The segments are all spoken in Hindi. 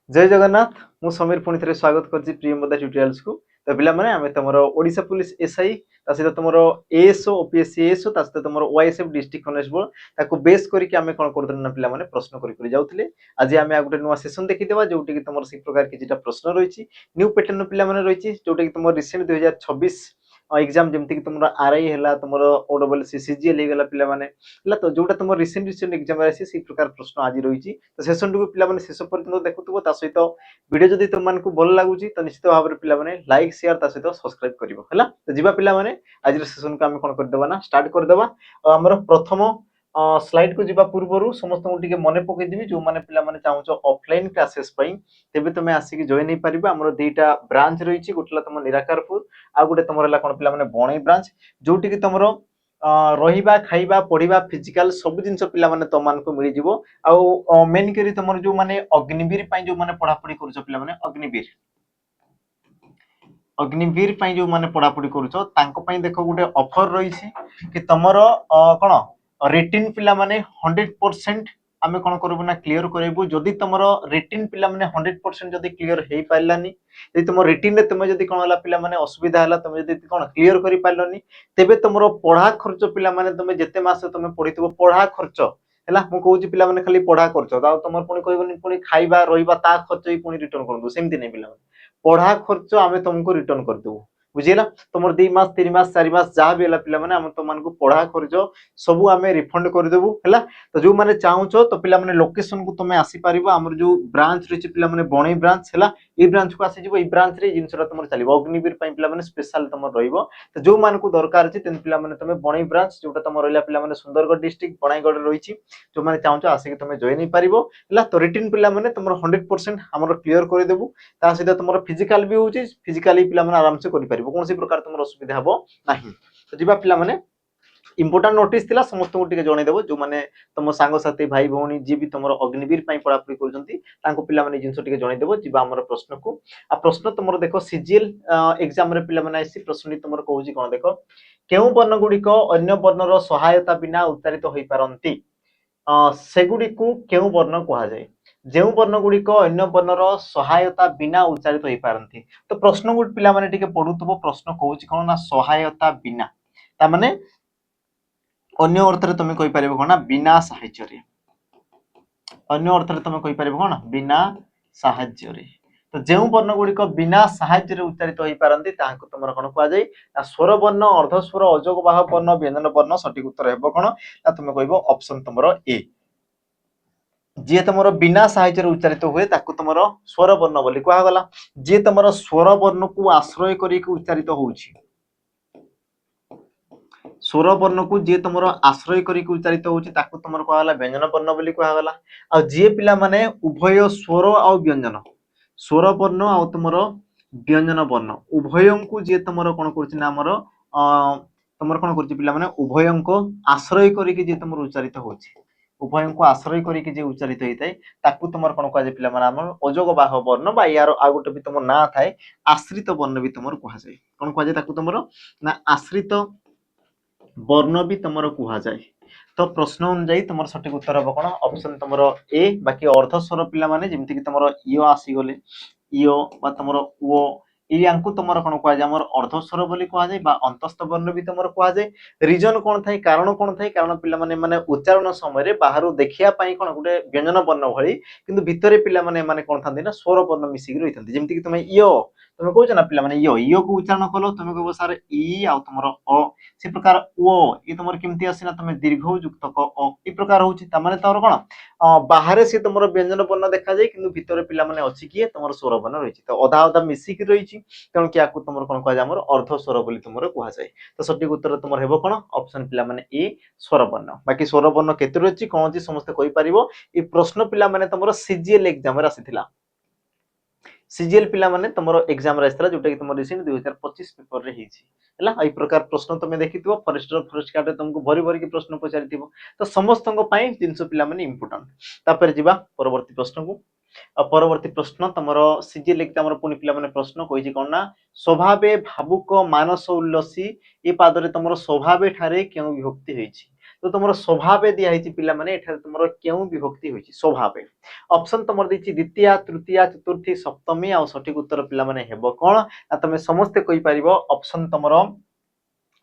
जय जगन्नाथ मु समीर पुणी थे स्वागत करछि प्रियंवदा ट्यूटोरियल्स को। तो पिला माने आमे तमरो ओडिशा पुलिस एसआई ता सहित तमरो एएसओ ओपीएससी एएसओ ता सहित तमरो ओआईएसएफ डिस्ट्रिक्ट कॉन्स्टेबल ताको बेस करी कि आमे कोन करदन ना पिला माने प्रश्न करी करी जाउथिले। आज आमे आ गुटे नुवा सेशन देखि देबा जोटि कि तमरो सी प्रकार किछिटा प्रश्न रहिछि न्यू पैटर्न पिला माने रहिछि जोटि कि तमरो रिसेंट 2026 एग्जाम जेमति कि तमरो आरआई हैला तमरो ओडब्ल्यूसी सीजीएल हे गेला पिला माने हला। तो जोटा तमरो रिसेंट एग्जाम आसी सी प्रकार प्रश्न आज रहिछि। तो सेशन टू पिला माने शेष पर्यंत देखुथबो ता सहित वीडियो जदि तुम मानकु भल लागुची तो निश्चित भाव में पिला माने लाइक शेयर ता सहित सब्सक्राइब करिवो हला। तो जिबा पिला माने आज सेशन को हम कोन कर देबा ना स्टार्ट कर देबा। हमर प्रथम स्लाइड को जिबा पूर्वरु समस्त को टिके मने पकई दिबी जो माने पिला माने चाहूचो ऑफलाइन क्लासेस पई तेबे तुमे आसी जॉइन नै परिबा। हमर दुईटा ब्रांच रहिछि गोटला तुम निराकारपुर आ गुटे तुमर हला कोन पिला माने बणई ब्रांच जोटि कि तुमरो रहिबा खाइबा पढिबा फिजिकल सब जिंस पिला माने तो मान को मिली जिवो। आउ मेन करी तुमर जो माने अग्निवीर पई जो माने पढा पढी करूछो पिला माने अग्निवीर पई जो माने पढा पढी करूछो तांको पई देखो गुटे ऑफर रहिछि कि तमरो कोन रिटिन पिला माने 100% आमे कोन करबो ना क्लियर करबो। जदि तमरो रिटिन पिला माने 100% जदि क्लियर हेई पाइलानी जदि तुम रिटिन रे तुम जदि कोन हला पिला माने असुविधा हला तुम जदि कोन क्लियर करि पाइलोनी तेबे तमरो पढा खर्च पिला माने तुम जेते मास तुम पढितबो पढा खर्च हैला मु कहूची पिला माने खाली पढा खर्च ता तुम पुनी कहबनी पुनी खाइबा रहिबा ता खर्च ही पुनी रिटर्न करदो सेमति नै पिला पढ़ा खर्च आमे तुमको रिटर्न कर देबो बुझिला। तुमर 2 मास 3 मास 4 मास जहाँ भी हला पिला माने हम तुमन को पढ़ा खर्च सब आमे रिफंड कर देबो हला। तो जो माने चाहूचो तो पिला माने लोकेशन को तुमे आसी परिबो। हमर जो ब्रांच रहिछि पिला माने बणई ब्रांच हला ए ब्रांच को आसी जिवो। ए ब्रांच रे जिंसरा तुमर चलिबो अग्निवीर पई पिला माने स्पेशल तुमर रहिबो। तो जो मान को दरकार अछि तेन पिला माने तुमे बणई ब्रांच जोटा तुमर रहला पिला माने सुंदरगढ़ डिस्ट्रिक्ट बणाईगढ़ रहिछि जो माने चाहूचो आसी कि तुमे जॉइन नै परिबो हला। तो रिटन पिला माने तुमर 100% हमर क्लियर कर देबो ता सहित तुमर फिजिकल भी होची फिजिकली पिला माने आराम से करि परिबो कोनसी प्रकार तुमर असुविधा हबो नाही। तो जिबा पिला माने इंपोर्टेंट नोटिस थिला समस्त को टिके जणे देबो जो माने तुम सांग साथी भाई भौणी जे भी तुमर अग्निवीर पई पढा पढी करजंती तांको पिला माने जिंस टिके जणे देबो। जिबा हमर प्रश्न को आ प्रश्न तुमर देखो सीजीएल एग्जाम रे पिला माने आसी प्रश्न तुमर कहूची कोन देखो केउ वर्ण गुडी को अन्य वर्णर सहायता बिना उच्चारित होई पारंती सेगुडी को केउ वर्ण कहा जाय जेउ वर्ण गुडी को अन्य वर्णर सहायता बिना उच्चारित होई पारंती। तो प्रश्न गुड पिला माने टिके पढुतबो प्रश्न कहूची कोन ना सहायता बिना ता माने अन्य अर्थ रे तुम कहि परिबो कोन ना बिना साहाय्य रे अन्य अर्थ रे तुम कहि परिबो कोन बिना साहाय्य रे। तो जेउ वर्ण गुडी को बिना साहाय्य रे उच्चारित होई पारंती ताहाको तुमर कोन कहा जाय ना स्वर वर्ण अर्ध स्वर अजोग बाह वर्ण व्यंजन वर्ण सठिक उत्तर हेबो कोन ना तुम कहबो ऑप्शन तुमर ए जे तुमरो बिना साहाय्य रे उच्चारित हुए ताकू तुमरो स्वर वर्ण बोली कहा गला। जे तुमरो स्वर वर्ण को आश्रय करी के उच्चारित होउची स्वर वर्ण को जे तुमरो आश्रय करी के उच्चारित होउची ताकू तुमरो कहा गला व्यंजन वर्ण बोली कहा गला। आ जे पिला माने उभय स्वर आ व्यंजन स्वर वर्ण आ तुमरो व्यंजन वर्ण उभयं को जे तुमरो कोन करछि ना हमरो तुमरो कोन करछि पिला माने उभयं को आश्रय करी के जे तुमरो उच्चारित होउची उभयं को आश्रय करी के जे उच्चारित होइतै ताकू तुमर कोन कहा जाय पिला माने हमर अजोग बाह वर्ण बा यार आ गुटे भी तुमर ना थाए आश्रित वर्ण भी तुमर कहा जाय कोन कहा जाय ताकू तुमर ना आश्रित वर्ण भी तुमर कहा जाय। तो प्रश्न अनुसार तुमर सठिक उत्तर हबो कोन ऑप्शन तुमर ए। बाकी अर्ध स्वर पिला माने जेमति कि तुमर इयो आसी गले इयो बा तुमर ओ इयांकु तुमर कोन कहा जाय हमर अर्ध स्वर बोली कहा जाय बा अंतस्थ वर्ण भी तुमर कहा जाय। रीजन कोन थाई कारण कोन थाई कारण पिला माने उच्चारण समय रे बाहरु देखिया पई कोन गुटे व्यंजन वर्ण भଳି किंतु भितरे पिला माने कोन थांदी ना स्वर वर्ण मिसी गिर होइथांती जेमति कि तुमे इयो तुमे कहू ना पिला माने इयो को उच्चारण कलो तुमे कहबो सर ई आ तुमर अ से प्रकार ओ ये तुमर केमति आसीना तुमे दीर्घ युक्त क अ ई प्रकार होउची त माने तोर कोन बाहर से तुमर व्यंजन वर्ण देखा जाय किंतु भितरे पिला माने अछि कि तुमर स्वर वर्ण रहिछि। तो अधा अधा मिसी कि रहिछि तेणु कि आकु तुमर कोन कहा जाय हमर अर्ध स्वर बोली तुमर कहा जाय। तो सठिक उत्तर तुमर हेबो कोन ऑप्शन पिला माने ए स्वर वर्ण। बाकी स्वर वर्ण केते रहिछि कोन अछि समस्त कहि परिबो। ई प्रश्न पिला माने तुमर सीजीएल एग्जाम रे आसीथिला सीजीएल पिला माने तुमरो एग्जाम रे आसीथिला जोटा कि तुमर रिसेंट 2025 पेपर रे हिछि हला। एई प्रकार प्रश्न तुमे देखिथिबो फॉरेस्टर फॉरेस्ट गार्ड रे तुमको भरी भरी के प्रश्न पचारिथिबो। तो समस्तंग पई जिंस पिला माने इंपोर्टेंट तापर जिबा परवर्ती प्रश्न को। परवर्ती प्रश्न तुमरो सीजीएल एग्जाम रो पुनी पिला माने प्रश्न कहिछि कोन ना स्वभावे भावुक मानस उल्लसी ए पाद रे तुमरो स्वभावे ठारे केउ विभक्ति होइछि तो तुम स्वभाव दिखाई पिला माने एठारे तुम क्यों विभक्ति होइछि स्वभाव ऑप्शन तुम देछि द्वितीय तृतीय चतुर्थी सप्तमी आ सठिक उत्तर पिला माने हेबो कोन तुम समस्ते कहि परिबो ऑप्शन तुम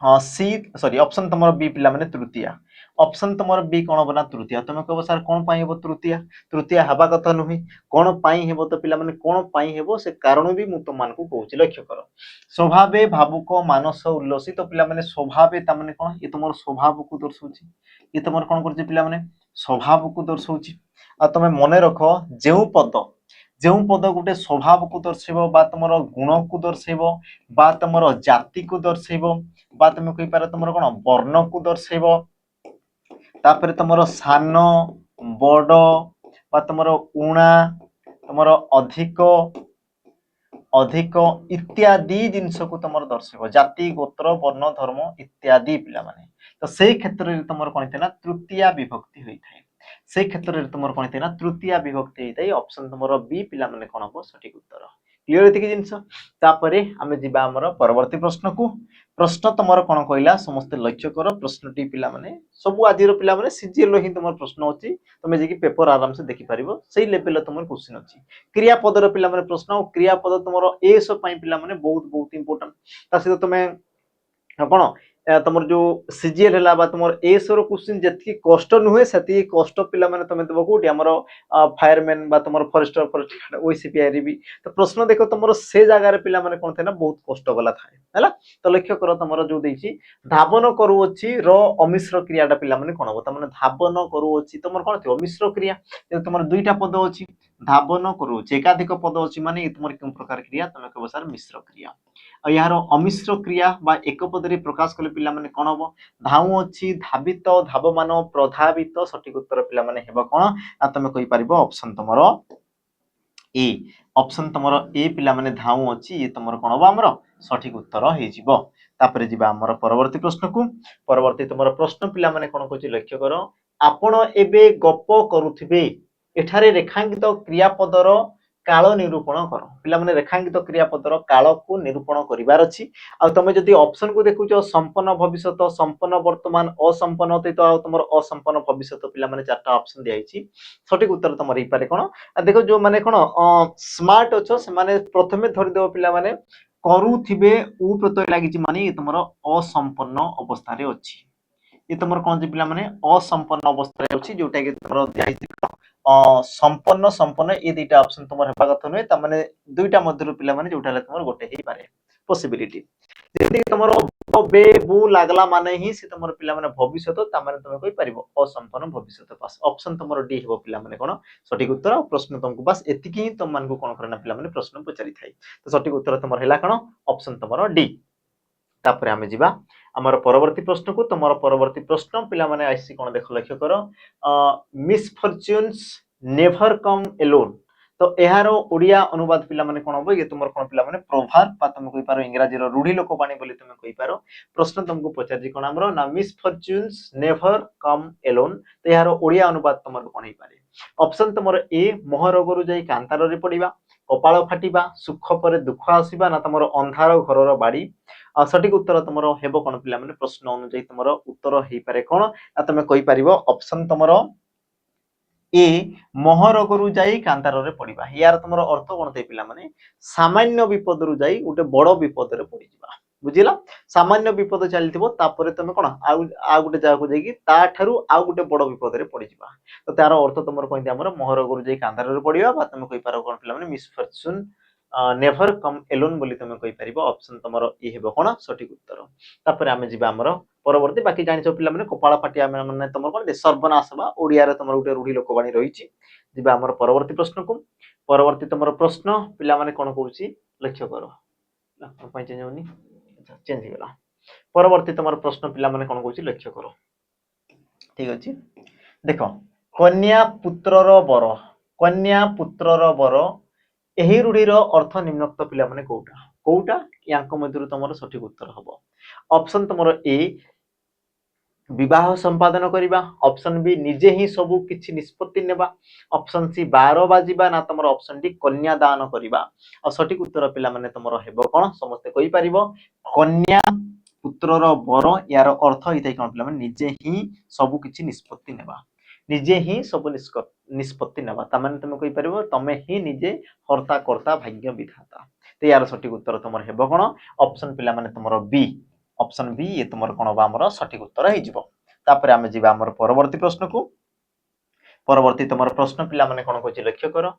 सी सॉरी ऑप्शन तुम बी पिला माने तृतीय ऑप्शन तुम बी कौन हम ना तृतीय तुम कह सर कौन पाई हेबो तृतीय तृतीय हवा कथा नुहे कौन पाई हेबो तो पिला माने कौन पाई हेबो से कारण भी मु तुम मानकु कहूची लक्ष्य कर स्वभावे भावुक मानस उल्लसित पिला माने स्वभावे ता माने कौन ये तुम स्वभाव को दर्शाउची ये तुम कौन करछि पिला माने स्वभाव को दर्शाउची आ तुम मन रख जेउ पद जो पद गोटे स्वभाव को दर्शेब बा तुम गुण को दर्शेब बा तुम जाति को दर्शेब बा तुम कहि पार तुम कौन वर्ण को दर्शेब तापर तुम सान बड़ बा तुम उणा तुम अधिक अधिक इत्यादि जिनस को तुम दर्शेब जाति गोत्र वर्ण धर्म इत्यादि पिला माने तो से क्षेत्र में तुम कौन थे ना तृतीय विभक्ति होता है से क्षेत्र में तुम कौन थे ना तृतीय विभक्ति होता है ऑप्शन तुम बी पिला माने कौन हम सठिक उत्तर क्लियर एतिक जिनस तापरे आमे जिबा हमर परवर्ती प्रश्न को प्रश्न तुमर कौन कहला समस्त लक्ष्य कर प्रश्नटी पिला माने सब आजिर पिला माने सीजीएल ही तुम प्रश्न अछि तुम जे कि पेपर आराम से देखि परिबो सेही लेवल तुमर क्वेश्चन अछि क्रियापदर पिला माने प्रश्न और क्रियापद तुमर एस पई पिला माने बहुत बहुत इंपोर्टेंट ता से तुम कौन तुम जो सीजीएल है बा तुम एस रो क्वेश्चन जति कष्ट नुहे सेति कष्ट पिला माने तुम देबो कोठी हमर फायरमैन बा तुम फॉरेस्टर फॉरेस्ट ओसीपीआई भी तो प्रश्न देखो तुम से जगह रे पिला माने कोन थे ना बहुत कष्ट गला थाए हैला तो लक्ष्य कर तुम जो देछि धावन करूछि र अमिश्र क्रियाटा पिला माने कोन हो त माने धावन करूछि तुम कोन थे अमिश्र क्रिया तुम दुईटा पद अछि धावन करूछि एकाधिक पद अछि माने तुम केम प्रकार क्रिया तुम कहबो सर मिश्र क्रिया यार अमिश्र क्रिया बा एक पदरी प्रकाश कले पिला माने कोन हो धाउ अछि धावित धावमान प्रधावित सठिक उत्तर पिला माने हेबो कोन आ तुम कहि परिबो ऑप्शन तुमरो ए ऑप्शन तुमरो ए पिला माने धाउ अछि ये तुमरो कोन हो हमरो सठिक उत्तर हे जिवो तापरे जिबा हमरो परवर्ती प्रश्न को परवर्ती तुमरो प्रश्न पिला माने कोन कहछि लक्ष्य करो आपण एबे गप करूथिबे एठारे रेखांकित क्रियापदर काल निरूपण कर पिला माने रेखांकित क्रियापदर काल को निरूपण करिवार अछि आ तमे जदि ऑप्शन को देखुचो संपन्न भविष्यत संपन्न वर्तमान असंपन्न अतीत आ तुमर असंपन्न भविष्यत पिला माने चारटा ऑप्शन दिया हिची सठिक उत्तर तुमर हि पारे कोन आ देखो जो माने कोन स्मार्ट अछो से माने प्रथमे धरि देबो पिला माने करूथिबे उ प्रत्यय लागिची माने ये तुमर असंपन्न अवस्था रे अछि ये तुमर कोन जे पिला माने असंपन्न अवस्था रे अछि जोटा कि तुमर दिया हिची संपन्न संपन्न ये दुईटा ऑप्शन तुम हेबा कथा नुहे ता माने दुईटा मध्य पिला माने जोटा ले तुमर गोटे ही पारे पॉसिबिलिटी जदि तुमर बे बु लागला माने ही से तुमर पिला माने भविष्यत ता माने तुम कहि परिबो असंपन्न भविष्यत पास ऑप्शन तुमर डी हेबो पिला माने कोन सठिक उत्तर प्रश्न तुमको बस एतिकी ही तुम मान को कोन करना पिला माने प्रश्न पचारि थाई तो सठिक उत्तर तुमर हैला कोन ऑप्शन तुमर डी तापरे आमे जिबा हमर परवर्ती प्रश्न को तुमर परवर्ती प्रश्न पिला माने आइसी कोन देख लक्ष्य करो मिसफॉर्च्यून्स नेवर कम एलोन तो एहारो ओडिया अनुवाद पिला माने कोन होबो ये तुमर कोन पिला माने प्रभाव पा तुम कहि पारो इंग्रजी रो रूढ़ी लोकबाणी बोली तुम कहि पारो प्रश्न तुमको पचारि कोन हमरो ना मिसफॉर्च्यून्स नेवर कम एलोन तो एहारो ओडिया अनुवाद तुमर कोन हे पारे ऑप्शन तुमर ए मोह रोग रु जाई कांतार रे पडिबा कपाळ फाटिबा सुख परे दुख आसीबा ना तुमर अंधार घरर बाड़ी सठिक उत्तर तुम हेबो कोन पिला माने प्रश्न अनुसार तुम उत्तर हे पारे कोन तुम कहि परिबो ऑप्शन तुम ए मोह रोग रु जाई कांतार रे पडिबा यार तुमर अर्थ कोन थे पिला माने सामान्य विपद रु जाई उटे बड़ विपद रे पडि जिबा बुझिला सामान्य विपद चलथिबो तापरे तुम कोन आ गुटे जगह को जाई ता ठारू आ गुटे बड़ विपद रे पडि जिबा तो तार अर्थ तुमर कोन हमर मोह रोग रु जाई कांतार रे पडिबा बा तुम कहि पारो कोन पिला माने मिसफॉर्च्यून नेवर कम एलोन बोली तुम कहि परिबो ऑप्शन तुमर ए हेबो कोन सठिक उत्तर तापर आमे जिबा हमर परवर्ती बाकी जानिछो पिला माने कपाळ फाटी आमे माने तुमर कोन सर्वनाश बा ओडिया रे तुमर उटे रूढ़ी लोकबाणी रहिछि जिबा हमर परवर्ती प्रश्न को परवर्ती तुमर प्रश्न पिला माने कोन कहूछि लक्ष्य करो पई चेंज होनी अच्छा चेंज हो गेला परवर्ती तुमर प्रश्न पिला माने कोन कहूछि लक्ष्य करो ठीक अछि देखो कन्या पुत्रर बर एही रूढ़ीर अर्थ निम्नोक्त पिला माने कोउटा कोउटा यांक मध्यरु तुमर सठिक उत्तर हबो ऑप्शन तुमर ए विवाह संपादन करिबा ऑप्शन बी निजे ही सबु किछि निष्पत्ति नेबा ऑप्शन सी 12 बाजिबा ना तुमर ऑप्शन डी कन्या दान करिबा और सठिक उत्तर पिला माने तुमर हेबो कोन समस्त कहि परिबो कन्या पुत्रर बर यार अर्थ होता कौन पे निजे ही सब किसी निष्पत्ति नेबा निजे ही सब निष्पत्ति नेबा ताମାନେ तुम कहि परबो तमे ही निजे कर्ता कर्ता भाग्य विधाता तो यार सठिक उत्तर तुम हेबो कोन ऑप्शन पिला माने तुमरो बी ऑप्शन बी ये तुमर कोन बा हमर सठिक उत्तर हे जिवो तापर आमे जिबा हमर परवर्ती प्रश्न को परवर्ती तुमर प्रश्न पिला माने कोन कहछि लक्ष्य करो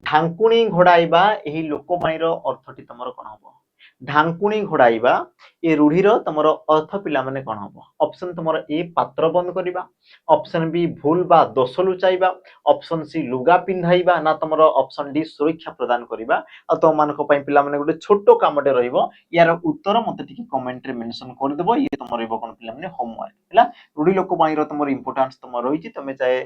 ढांकुणी घोड़ाइबा एही लोकबाणीर अर्थटी तुमर कोन हबो ढांकुणी घोड़ाइबा ए रूढ़ीर तुमर अर्थ पिला माने कोन हबो ऑप्शन तुमर ए पात्र बंद करिबा ऑप्शन बी भूल बा दोष लुचाइबा ऑप्शन सी लुगा पिंधाइबा ना तुमर ऑप्शन डी सुरक्षा प्रदान करिबा आ तो मान को पई पिला माने गुटे छोटो कामटे रहइबो यार उत्तर मते टिके कमेंट रे मेंशन कर देबो ये तुमर रहइबो कोन पिला माने होमवर्क हैला रूढ़ी लोकबाणीर तुमर इंपोर्टेंस तुमर रहिछि तमे चाहे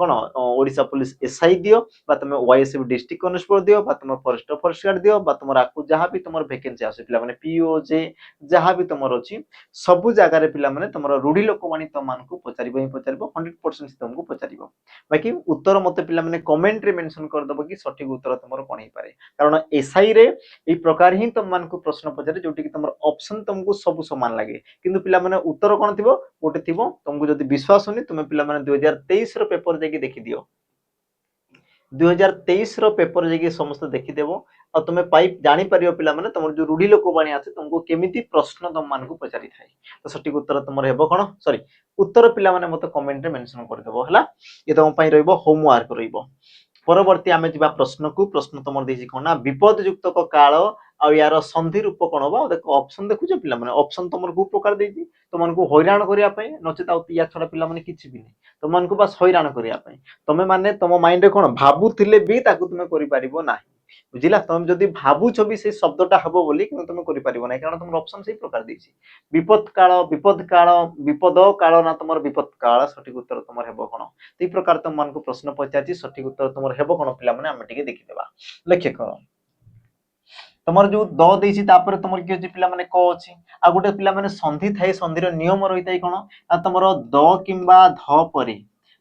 कोन ओडिसा पुलिस एसआई दियो बा तुम वाईएसएफ डिस्ट्रिक्ट कॉन्स्टेबल दियो बा तुम फॉरेस्ट फॉरेस्ट गार्ड दियो बा तुम आकु जहां भी तुम वैकेंसी आसे पिला माने पीओ जे जहां भी तुम अछि सब जगह रे पिला माने तुम रूढ़ी लोकवाणी तुम मान को पचारिबो ही पचारिबो 100% तुमको पचारिबो बाकी उत्तर मते पिला माने कमेंट रे मेंशन कर दबो कि सठिक उत्तर तुमरो कोन ही पारे कारण एसआई रे ए प्रकार ही तुम मान को प्रश्न पचारे जोटी कि तुमर ऑप्शन तुमको सब समान लागे किंतु पिला माने उत्तर कोन थिबो गोटे थिबो तुमको जदी विश्वास होनी तुम पिला माने 2023 रो पेपर जेकी देखि दियो 2023 रो पेपर जेकी समस्त देखि देबो और तुम पाई जानि परियो पिला माने तुमर जो रूढ़ी लोकवाणी आछे तुमको केमिति प्रश्न तुम मान को पचारि थाए तो सठिक उत्तर तुमर हेबो कोन सॉरी उत्तर पिला माने मते कमेंट रे मेंशन कर देबो हला ये तुम पई रहइबो होमवर्क रहइबो परवर्ती आमे जिबा प्रश्न को प्रश्न तुमर देछि कोन ना विपद युक्त को काल आ यार संधि रूप कोन बा देखो ऑप्शन देखु जे पिला माने ऑप्शन तुमर को प्रकार देछि तुमन को हैरान करिया पई नचित या छडा पिला माने किछि भी नै तुमन को बस हैरान करिया पई तमे माने तम माइंड रे कोन भाबुथिले भी ताकू तुमे करि परिबो नाही बुझिला तुम जदी भाबु छबि से शब्दटा हबो बोली कि तुम करि परिबो नै कारण तुमर ऑप्शन सही प्रकार देछि विपद काल ना तुमर विपद काल सठिक उत्तर तुमर हेबो कोन ई प्रकार तुम मान को प्रश्न पचाछि सठिक उत्तर तुमर हेबो कोन पिला माने हम टिके देखि देबा लक्ष्य करो तुमर जो द देछि तापर तुमर कि अछि पिला माने क अछि आ गुटे पिला माने संधि थाए संधिर नियम रहिताई कोन आ तुमर द किंबा ध परे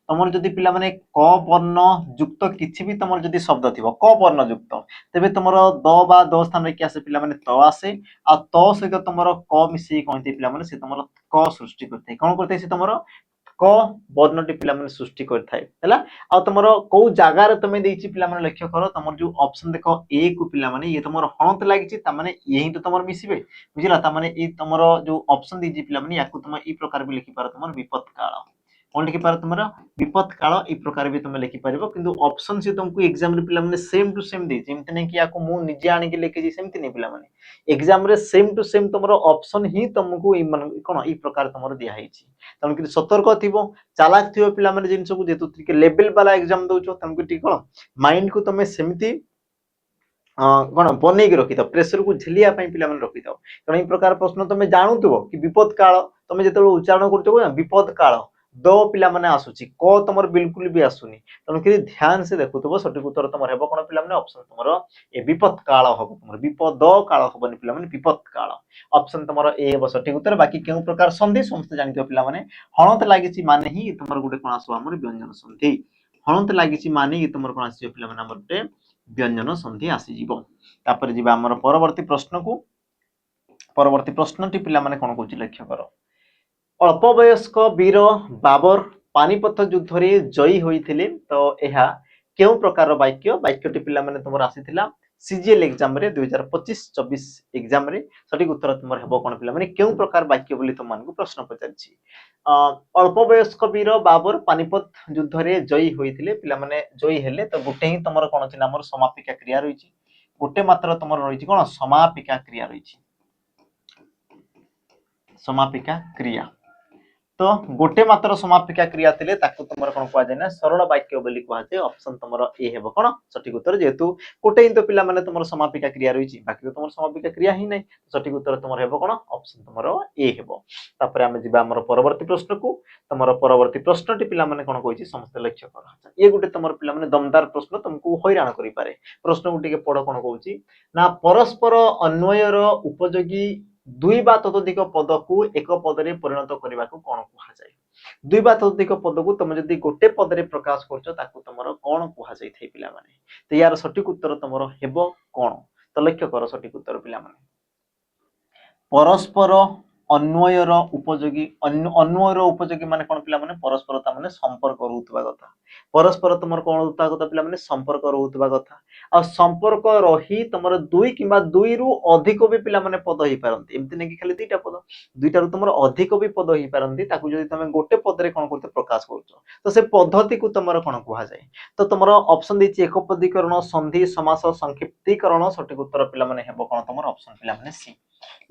तुमर जदि पिला माने क वर्ण युक्त किछि भी तुमर जदि शब्द थिबो क वर्ण युक्त तबे तुमर द बा द स्थान रे कि आसे पिला माने त आसे आ त सहित तुमर क मिसि कोनते पिला माने से तुमर क सृष्टि करते कोन करते से तुमर क वर्णटी पिला माने सृष्टि करथाय हैला आ तुमरो को जागा रे तमे देछि पिला माने लक्ष्य करो तुमर जो ऑप्शन देखो ए को पिला माने ये तुमर हणत लागिछि त माने यही तो तुमर मिसिबे बुझिला त माने ई तुमरो जो ऑप्शन देछि पिला माने याकू तुम ई प्रकार भी लिखि पारो तुमर विपद काल कोन लिखि पारो तुमरो विपद काल ई प्रकार भी तुम लिखि पारिबो किंतु ऑप्शन से तुमको एग्जाम रे पिला माने सेम टू सेम देछि एमते नै कि याकू मु निजे आनि के लिखि सेमति नै पिला माने एग्जाम रे सेम टू सेम तुमरो ऑप्शन ही तुमको ई मन कोन ई प्रकार तुमरो दिया हैछि तन कि सतर्क थिबो चालाक थिबो पिला माने जिंस को जेतु के लेवल वाला एग्जाम दोछो तन कि कोन माइंड को तमे सेमति कोन बनै के रखि दो प्रेशर को झेलिया पई पिला माने रखि दो कारण ई प्रकार प्रश्न तमे जानुतबो कि विपद काल तमे जेते उच्चारण करतो ना विपद काल दो पिला माने आसुची को तमर बिल्कुल भी आसुनी तन कि ध्यान से देखुतबो सठिक उत्तर तमर हेबो कोन पिला माने ऑप्शन तमर ए विपद काल हबो तमर विपद काल हबोनी पिला माने विपद काल ऑप्शन तमर ए हेबो सठिक उत्तर बाकी केउ प्रकार संधि समस्त जानितो पिला माने हणत लागिची माने ही तमर गुटे कोन आसो हमर व्यंजन संधि हणत लागिची माने ही तमर कोन आसी पिला माने हमर गुटे व्यंजन संधि आसी जीवो तापर जीवा हमर परवर्ती प्रश्न को परवर्ती प्रश्नटी पिला माने कोन कहूची लक्ष्य करो अल्प वयस्क वीर बाबर पानीपत युद्ध रे जयी होइथिले तो एहा केउ प्रकार वाक्य वाक्यटी पिला माने तुमर आसीथिला सीजीएल एग्जाम रे 2025-24 एग्जाम रे सठिक उत्तर तुमर हेबो कोन पिला माने केउ प्रकार वाक्य बोली तुम मानकु प्रश्न पचारछि अल्प वयस्क वीर बाबर पानीपत युद्ध रे जयी होइथिले पिला माने जयी हेले तो गुटे ही तुमर कोन छि नामर समापिका क्रिया रहिछि गुटे मात्र तुमर रहिछि कोन समापिका क्रिया रहिछि समापिका क्रिया तो गोटे मात्र समापिका क्रिया थिले ताकू तुमर कोन कुआ जाय ना सरल वाक्य बोली कुआ जाय ऑप्शन तुमर ए हेबो कोन सठिक उत्तर जेतु कोटे ही तो पिला माने तुमर समापिका क्रिया रहिछि बाकी तो तुमर समापिका क्रिया ही नै सठिक उत्तर तुमर हेबो कोन ऑप्शन तुमर ए हेबो तापर हम जिबा हमर परवर्ती प्रश्न को तुमर परवर्ती प्रश्नटी पिला माने कोन कहिछि समस्त लक्ष्य कर ये गुटे तुमर पिला माने दमदार प्रश्न तुमको हैरान करि पारे प्रश्न गुटे के पढ कोन कहूछि ना परस्पर अन्वयर उपयोगी दुई बा ततोधिक पद को एक पद रे परिणत करबा को कोन कुहा जाय दुई बा ततोधिक पद को तुम जदी गोटे पद रे प्रकाश करछो ताकू तुमरो कोन कुहा जाय थै पिला माने तो यार सठिक उत्तर तुमरो हेबो कोन तो लक्ष्य करो सठिक उत्तर पिला माने परस्पर अन्वयर उपयोगी अन्वयर उपयोगी माने कोन पिला माने परस्पर ता माने संपर्क रहउतबा कथा परस्पर तुमर कोन रहउतबा कथा पिला माने संपर्क रहउतबा कथा आ संपर्क रही तुमर दुई किबा दुई रु अधिक भी पिला माने पद होई पारंती एमति नै कि खाली दुईटा पद दुईटा रु तुमर अधिक भी पद होई पारंती ताकू जदी तमे गोटे पद रे कोन करते प्रकाश करछो तो से पद्धति को तुमर कोन कुहा जाय तो तुमर ऑप्शन देछि एकपदीकरण संधि समास संक्षिप्तीकरण सठिक उत्तर पिला माने हेबो कोन तुमर ऑप्शन पिला माने सी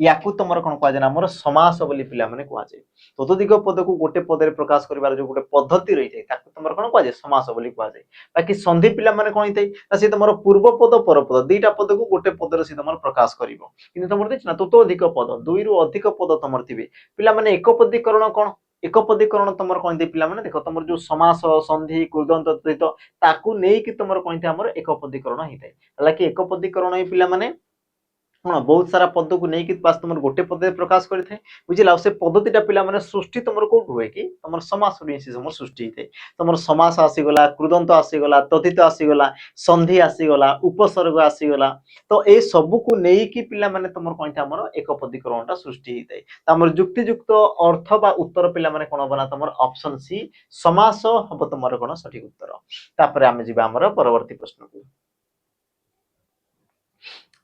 याकू तुमर कोन कुहा जाय हमर समास बोली पिला माने कुहा जाय ततोधिक पद को गोटे पद रे प्रकाश करिवार जो गोटे पद्धति रही जाय ताकू तुमर कोन कुहा जाय समास बोली कुहा जाय बाकी संधि पिला माने कोन हितै ना से तुमर पूर्व पद पर पद दुईटा पद को गोटे पद रे से तुमर प्रकाश करिवो किंतु तुमर देछ ना ततोधिक पद दुई रु अधिक पद तुमर थिबे पिला माने एकपदीकरण कोन एकपदीकरण तुमर कोन दे पिला माने देखो तुमर जो समास संधि कृदंत द्वैत ताकू नै कि तुमर कोन थे हमर एकपदीकरण हितै हालांकि एकपदीकरण ही पिला माने बहुत सारा पद को नहीं कि पास तुम गोटे पद प्रकाश करते बुझिला से पद्धतिटा पिला माने सृष्टि तुमर को हुए कि तुम समास तुम सृष्टि होते तुम समास आसीगला कृदंत आसीगला तथित आसीगला संधि आसीगला उपसर्ग आसीगला तो ए सब को नहीं कि पिला माने तुम कौन हमर एकपदीकरणटा सृष्टि होते हमर युक्तियुक्त अर्थ बा उत्तर पिला माने कोन बना तुम ऑप्शन सी समास हबो तुमर कोन सठिक उत्तर तापर आमे जिबा हमर परवर्ती प्रश्न को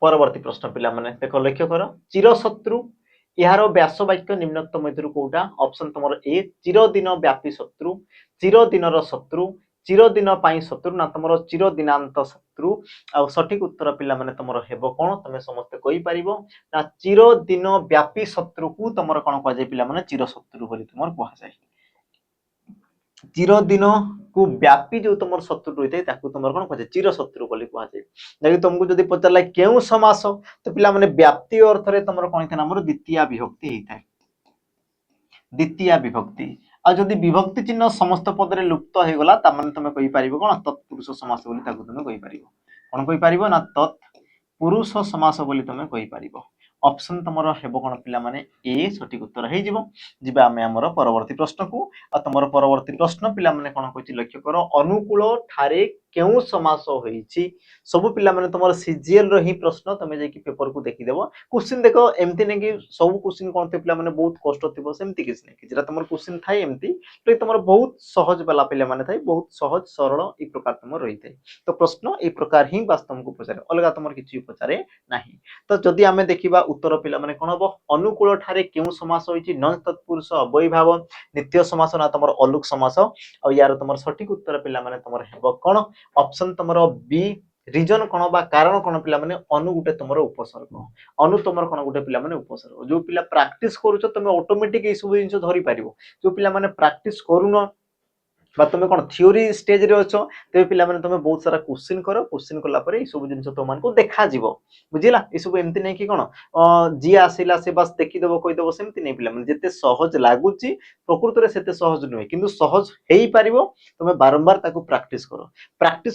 परवर्ती प्रश्न पिला माने देखो लक्ष्य कर चिरशत्रु यार व्यास वाक्य निम्नोक्त मध्य कोटा ऑप्शन तुम ए चिरदिन व्यापी शत्रु चिरदिनर शत्रु चिरदिन पाई शत्रु ना तुम चिरदिनांत शत्रु आ सठिक उत्तर पिला माने तुम हेबो कोन तमे समस्त कहि परिबो ना चिरदिन व्यापी शत्रु को तुम कोन कह जाय पिला माने चिरशत्रु बोली तुम कह जाय चिरदिन को व्यापी जो तुम शत्रु रही है तुम कौन कह चिर शत्रु बोली कहुए जदि तुमको जब पचारा क्यों समास तो पिला माने व्याप्ति अर्थ रे तुम कौन था नाम द्वितीय विभक्ति होता है द्वितीय विभक्ति आ जदि विभक्ति चिन्ह समस्त पद रे लुप्त हो गला ता माने तुम कहि परिबो कोन तत्पुरुष समास बोली ताकू तुम कहि परिबो कोन कहि परिबो ना तत्पुरुष समास बोली तुम कहि परिबो ऑप्शन तुमर हेबो कोन पिला माने ए सठिक उत्तर हे जिवो जिबा हमें हमर परवर्ती प्रश्न को आ तुमर परवर्ती प्रश्न पिला माने कोन कहछि लक्ष्य करो अनुकूल ठारे केउ समास होईछि सब पिला माने तुमर सीजीएल रो ही प्रश्न तमे जे कि पेपर को देखि देबो क्वेश्चन देखो एमति ने कि सब क्वेश्चन कोन ते पिला माने बहुत कष्ट थिबो सेमति किछ नै कि जेरा तुमर क्वेश्चन थाई एमति तो तुमर बहुत सहज वाला पिला माने थाई बहुत सहज सरल ई प्रकार तुमर रही थाई तो प्रश्न ई प्रकार ही बस तुमको पचारे अलगा तुमर किछि पचारे नाही तो जदि हमें देखिबा उत्तर पिला माने कोन हबो अनुकूल ठारे केउ समास होईछि न तत्पुरुष अवयभाव नित्य समास ना तुमर अलुक समास और यार तुमर सठिक उत्तर पिला माने तुमर हेबो कोन ऑप्शन तुमर बी रीजन कोन बा कारण कोन पिला माने अनु गुटे तुमर उपसर्ग अनु तुमर कोन गुटे पिला माने उपसर्ग जो पिला प्रैक्टिस करूछ तुम ऑटोमेटिक ए सब जिंस धरि पारिबो जो पिला माने प्रैक्टिस करूनो बा तुम कौन थ्योरी स्टेज रे अच्छो तेज पिला माने तुम बहुत सारा क्वेश्चन करो क्वेश्चन कला परे सब जिंस तुम को देखा जीवो बुझिला ए सब एमति नै कि कोन जी आसिला से बस देखि देबो कहि देबो सेमति नै पिला माने जते सहज लागुची प्रकृत रे सेते सहज नै किंतु सहज हेई पारिबो तुम बारंबार ताको प्रैक्टिस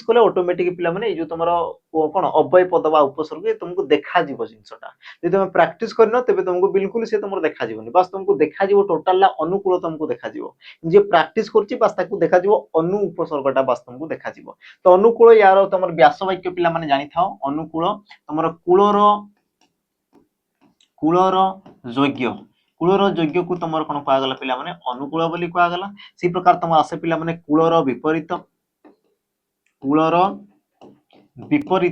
कले ऑटोमेटिक पिला माने ए जो तुमरो कोन अव्यय पद बा उपसर्ग तुमको देखा जीवो जिंसटा जे तुम प्रैक्टिस करनो तबे तुमको बिल्कुल से तुमरो देखा जीवनी बस तुमको देखा जीवो टोटल ला अनुकूल तुमको देखा जीवो जे प्रैक्टिस करछि बस ताको देखा जीवो अनु उपसर्गटा बस तुमको देखा जीवो तो अनुकूल यार तुमर व्यास वाक्य पिला माने जानि थाओ अनुकूल तुमर कूलर योग्य को तुमर कोन कहा गला पिला माने अनुकूल बोली कहा गला सी प्रकार तुम आसे पिला माने कूलर विपरीत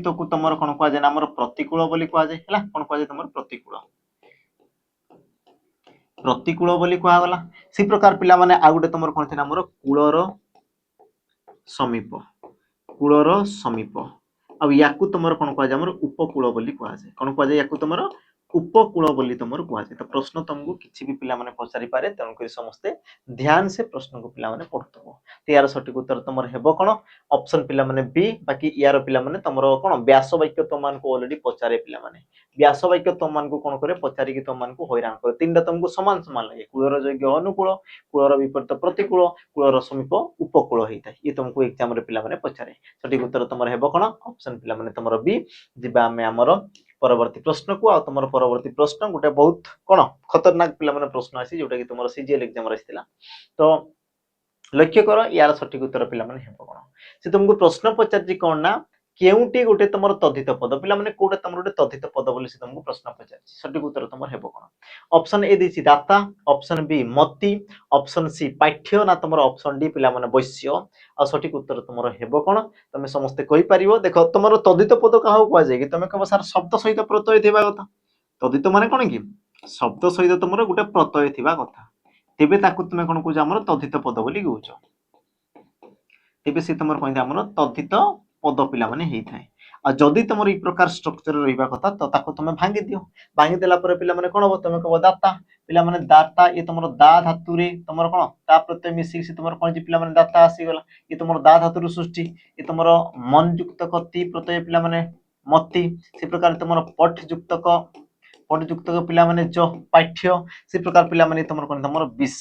को तुमर कोन कहा जाय हमर प्रतिकूल बोली कहा जाय हला कोन कहा जाय तुमर प्रतिकूल बोली कहा गला सी प्रकार पिला माने आ गुटे तुमर कोन थे हमर कूलर समीप अब याकू तुमर कोन कहा जाय हमर उपकूल बोली कहा जाय कोन कहा जाय याकू तुमर उपकूल बोली तुमर कहा जाय तो प्रश्न तुमको किछि भी पिला माने पचारि पारे तन करी समस्त ध्यान से प्रश्न को पिला माने पढतबो तो यार सठिक उत्तर तुमर हेबो कोन ऑप्शन पिला माने बी बाकी यार पिला माने तुमर कोन व्यास वाक्य तुमन को ऑलरेडी पचारे पिला माने व्यास वाक्य तुमन को कोन करे पचारि कि तुमन को हैरान करे तीनटा तुमको समान समान लगे कूलर योग्य अनुकूल कूलर विपरीत प्रतिकूल कूलर समीप उपकूल हेता ये तुमको एग्जाम रे पिला माने पचारे सठिक उत्तर तुमर हेबो कोन ऑप्शन पिला माने तुमर बी जिबा हमें हमर परवर्ती प्रश्न को आ तुमर परवर्ती प्रश्न गोटे बहुत कोन खतरनाक पिला माने प्रश्न आसी जोटा कि तुमर सीजीएल एग्जाम रे आसीला तो लक्ष्य करो यार सठिक उत्तर पिला माने हेबो कोन से तुमको प्रश्न पचारछि कोन ना केउटी गोटे तुम तद्धित पद पिला माने कोटे तुम गोटे तद्धित पद बोली से तुमको प्रश्न पचार सठिक उत्तर तुम हेबो कोन ऑप्शन ए देछि दाता ऑप्शन बी मती ऑप्शन सी पाठ्य ना तुम ऑप्शन डी पिला माने वैश्य आ सठिक उत्तर तुम हेबो कोन तुम समस्त कहि परिबो देखो तुम तद्धित पद काहू कुआ जाय कि तुम कहबो सर शब्द सहित प्रत्यय थिबा कथा तद्धित माने कोन कि शब्द सहित तुम गोटे प्रत्यय थिबा कथा तेबे ताकू तुम कोन कहू हमर तद्धित पद बोली कहउछ तेबे से तुम कहते हमर तद्धित पद पिला माने हेई थाए आ जदि तुम ई प्रकार स्ट्रक्चर रहिबा कथा तो ताको तुम भांगी दियो भांगी देला पर पिला माने कोन हो तुम कहबो दाता पिला माने दाता ये तुमरो दा धातु रे तुमरो कोन ता प्रत्यय मिसी से तुमरो कोन जे पिला माने दाता आसी गला ये तुमरो दा धातु रु सृष्टि ये तुमरो मन युक्त कति प्रत्यय पिला माने मति से प्रकार तुमरो पठ युक्त पिला माने जो पाठ्य से प्रकार पिला माने तुमरो कोन तुमरो 20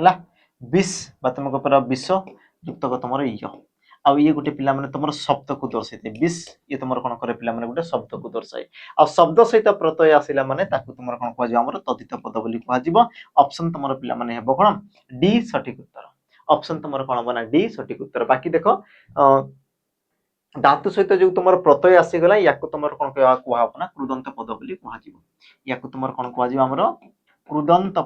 हला 20 बा तुमको पर 20 युक्त तुमरो इयो आ ये गोटे पिला माने तुमरो शब्द को दर्शाइते 20 ये तुमरो कोन करे पिला माने गोटे शब्द को दर्शाए आ शब्द सहित प्रत्यय आसिला माने ताकू तुमरो कोन कहजो हमरो तद्धित पद बोली कहजिवो ऑप्शन तुमरो पिला माने हेबो कोन डी सठिक उत्तर ऑप्शन तुमरो कोन बना डी सठिक उत्तर बाकी देखो धातु सहित जो तुमरो प्रत्यय आसी गला याकू तुमरो कोन कहवा ना कृदंत पद बोली कहजिवो याकू तुमरो कोन कहजिवो हमरो कृदंत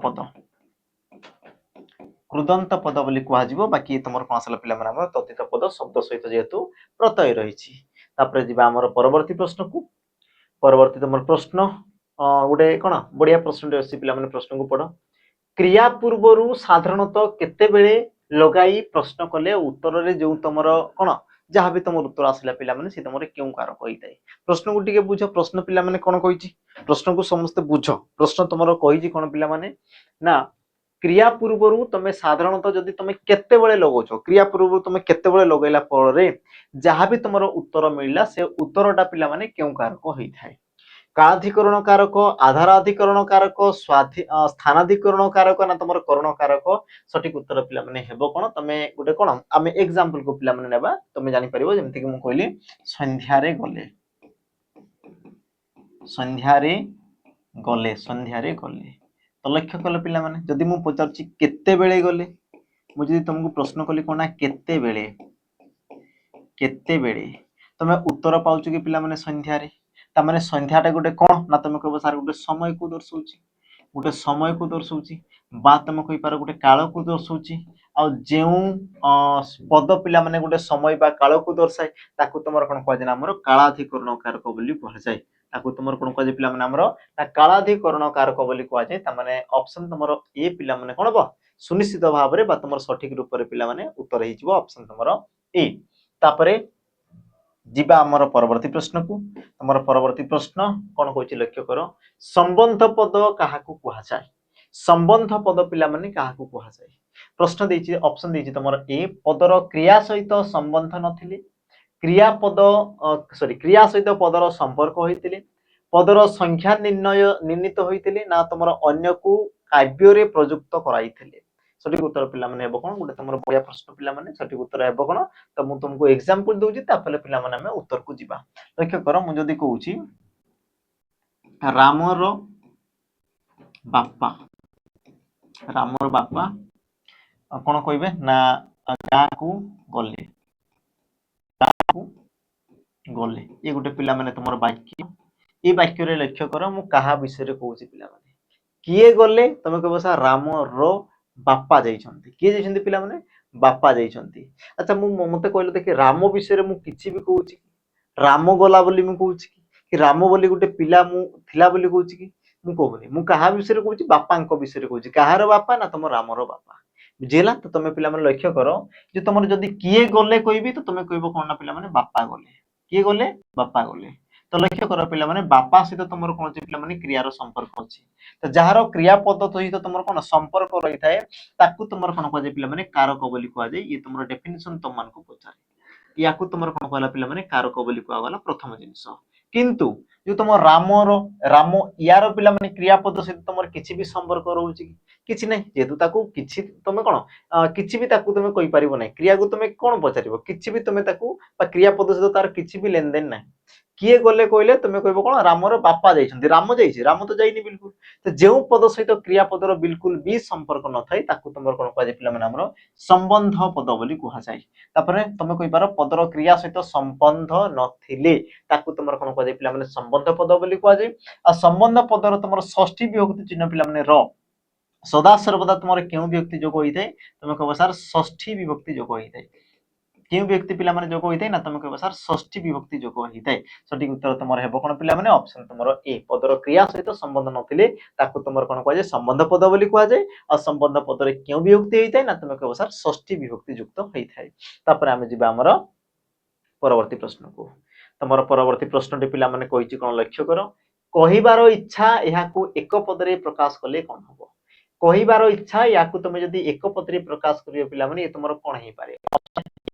पद बोली कहजिवो बाकी तुमरो कोन आसला पिला माने हमरो तद्धित पद शब्द सहित जेतु प्रत्यय रहिछि तापर जिबा हमरो परवर्ती प्रश्न को परवर्ती तुमरो प्रश्न गोटे कोन बढ़िया प्रश्न अछि पिला माने प्रश्न को पढो क्रिया पूर्वरु साधारणतः केते बेले लगाई प्रश्न कले उत्तर रे जो तुमरो कोन जहाँ भी तुम उत्तर आसला पिला माने से तुमरे क्यों कारक होइताय प्रश्न को टिके बुझो प्रश्न पिला माने कोन कहिछि प्रश्न को समस्त बुझो प्रश्न तुमरो कहिछि कोन पिला माने ना क्रिया पूर्वरु तमे साधारणतः जदि तमे केते बेले लगोछो क्रिया पूर्वरु तमे केते बेले लगैला परे जहाँ भी तुमरो उत्तर मिलला से उत्तरटा पिला माने क्यों कारक होइथाय कालाधिकरण कारक आधाराधिकरण कारक स्थानाधिकरण कारक ना तुमरो करण कारक सठिक उत्तर पिला माने हेबो कोन तमे गुटे कोन आमे एग्जांपल को पिला माने नेबा तमे जानि परिबो जेमति कि मु कहली संध्या रे गले तो लक्ष्य कल पिला माने जदि मु पचारछि केते बेले गले मु जदि तुमको प्रश्न कली कोना केते बेले तमे उत्तर पाउछु कि पिला माने संध्या रे ता माने संध्याटा गोटे कोन ना तमे कहबो सार गोटे समय को दर्शाउछि बा तमे कहि पार गोटे काल को दर्शाउछि आ जेउ पद पिला माने गोटे समय बा काल को दर्शाय ताकू तुमर कोन कहै ना हमर कालाधिकरण कारक बोली कहै जाय ताकू तुमर कोन कहै पिला माने हमर ना कालाधिकरण कारक बोली कहै जाय ता माने ऑप्शन तुमर ए पिला माने कोन बा सुनिश्चित भाव रे बा तुमर सठिक रूप रे पिला माने उत्तर हि जिवो ऑप्शन तुमर ए तापरे जिबा हमर परवर्ती प्रश्न को हमर परवर्ती प्रश्न कोन कहछि लक्ष्य करो संबंध पद काहा को कहा जाय संबंध पद पिला माने काहा को कहा जाय प्रश्न देछि ऑप्शन देछि तमर ए पदर क्रिया सहित संबंध नथिले क्रिया सहित पदर संपर्क होइतिले पदर संख्या निर्णित होइतिले ना तमर अन्य को काव्य रे प्रयुक्त कराइतिले सठिक उत्तर पिला माने हेबो कोन गुटे तमर बढ़िया प्रश्न पिला माने सठिक उत्तर हेबो कोन त मु तुमको एग्जांपल दोउची तापले पिला माने हमें उत्तर को जिबा लक्ष्य करो मु जदी कहूची रामर बापा कोन कहबे ना गा को गले ये गुटे पिला माने तमर वाक्य ए वाक्य रे लक्ष्य करो मु कहा विषय रे कहूची पिला माने किए गले तमे कहबो सा रामर बापा जाइछन्ती किए जाइछन्ती पिला माने बापा जाइछन्ती अच्छा मते कहलो देखि राम विषय रे मु किछि भी कहूची राम गला बोली मु कहूची कि राम बोली गुटे पिला मु थिला बोली कहूची कि मु कहबनी मु कहा विषय रे कहूची बापांको विषय रे कहूची कहार बापा ना तुम रामर बापा बुझेला तो तुम पिला माने लक्ष्य करो जे तुमर जदी किए गले कहबी तो तुम कहबो कोन ना पिला माने बापा गले किए गले बापा गले तो लक्ष्य करो पिला माने बापा सहित तुमर कोन जे पिला माने क्रियार संपर्क अछि तो जहार क्रियापद सहित तुमर कोन संपर्क रही थाए ताकू तुमर कोन कहजे पिला माने कारक बोली कहै जाय ये तुमर डेफिनेशन तुम मान को पचारे याकू तुमर कोन कहला पिला माने कारक बोली कहवा वाला प्रथम जिंस किंतु जो तुम राम यार पिला माने क्रियापद सहित तुमर किछि भी संपर्क रहउछि किछि नै जेतु ताकू किछि तुमे कोन किछि भी ताकू तुमे कहि परिबो नै क्रिया को तुमे कोन पचारिबो किछि भी तुमे ताकू बा क्रियापद सहित तार किछि भी लेन देन नै किए गले कहले तुम कह कौन रामर बापा जाइछन्ति राम जाइछे राम तो जाइनि बिल्कुल तो जो पद सहित क्रियापदर बिल्कुल भी संपर्क न थाए ताकू तुम कौन कह पिला माने हमरो संबंध पद बोली कहा जाय तापरे तुम कहि पारो पदर क्रिया सहित संबंध नथिले ताकू तुम कौन कह पिला माने संबंध पद बोली कहा जाय आ संबंध पदर तुम षष्ठी विभक्ति चिन्ह पिला माने र सदा सर्वदा तुम क्यों व्यक्ति जोग होई थाए तुम कह सर षष्ठी विभक्ति जोग होई थाए क्यों व्यक्ति पिला माने जोग होई थाए ना तुम कह सर षष्ठी विभक्ति जोग होई थाए सठिक उत्तर तुम हेबो कोन पिला माने ऑप्शन तुमरो ए पदर क्रिया सहित संबंध नथिले ताकू तुमर कोन कह जाय संबंध पद बोली कह जाय आ संबंध पदरे क्यों विभक्ति होई थाए ना तुम कह सर षष्ठी विभक्ति युक्त होई थाए तापर हम जिबा हमर परवर्ती प्रश्न को तुमर परवर्ती प्रश्न पिला माने कहिछि कोन लक्ष्य करो कहिबार इच्छा एहाकू एक पदरे प्रकाश कले कोन हबो कहिबार इच्छा याकू तुम जदि एक पदरे प्रकाश करियो पिला माने ये तुमर कोन हे पारे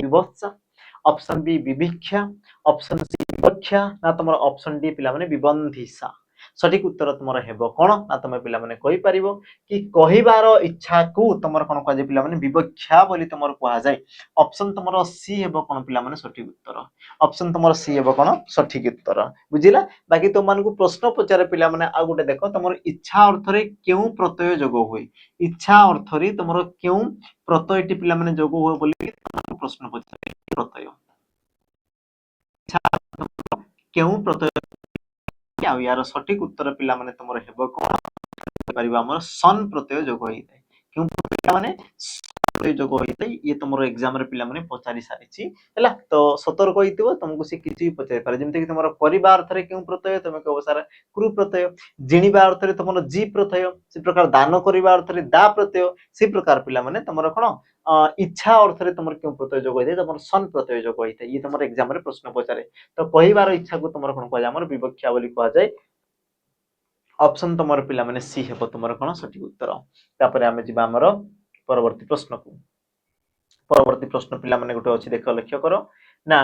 विवत्सा ऑप्शन बी विभिक्षा ऑप्शन सी विवक्षा ना तुम ऑप्शन डी पिला माने विबंधिसा सठिक उत्तर तुमर हेबो कोन ना तुम पिला माने कहि परिबो कि कहिबार इच्छा को तुमर कोन कह जे पिला माने विवक्षा बोली तुमर कहा जाय ऑप्शन तुमर सी हेबो कोन पिला माने सठिक उत्तर ऑप्शन तुमर सी हेबो कोन सठिक उत्तर बुझिला बाकी तुम मानकु प्रश्न पचारे पिला माने आ गुटे देखो तुमर इच्छा अर्थ रे केउ प्रत्यय जोग होय इच्छा अर्थ रे तुमर केउ प्रत्यय टी पिला माने जोग होय बोली प्रश्न पचारे प्रत्यय केउ प्रत्यय आ यार सठिक उत्तर पिला माने तुमर हेबो कोन परिबा हमर सन प्रत्यय जोग होई थाए क्यों पिला माने प्रत्यय जोग होई थाए ये तुमर एग्जाम रे पिला माने पचारि सारिछि हैला तो सतर्क होइतिबो तुमको से किछि पचारि पारे जेमते कि तुमर परिवार अर्थ रे केउ प्रत्यय तुम कहबो सारा कृ प्रत्यय जिनिबा अर्थ रे तुमर जी प्रत्यय से प्रकार दान करिबा अर्थ रे दा प्रत्यय से प्रकार पिला माने तुमर कोन इच्छा अर्थ रे तुमर केउ प्रत्यय जोग होई थाए तुमर सन प्रत्यय जोग होई थाए ये तुमर एग्जाम रे प्रश्न पचारे तो कहिबार इच्छा को तुमर कोन कह जाय हमर विवक्षा बोली कह जाय ऑप्शन तुमर पिला माने सी हेबो तुमर कोन सठिक उत्तर तापरे हमें जिबा हमर परवर्ती प्रश्न को परवर्ती प्रश्न पिला माने गुटे अछि देख लक्ष्य करो ना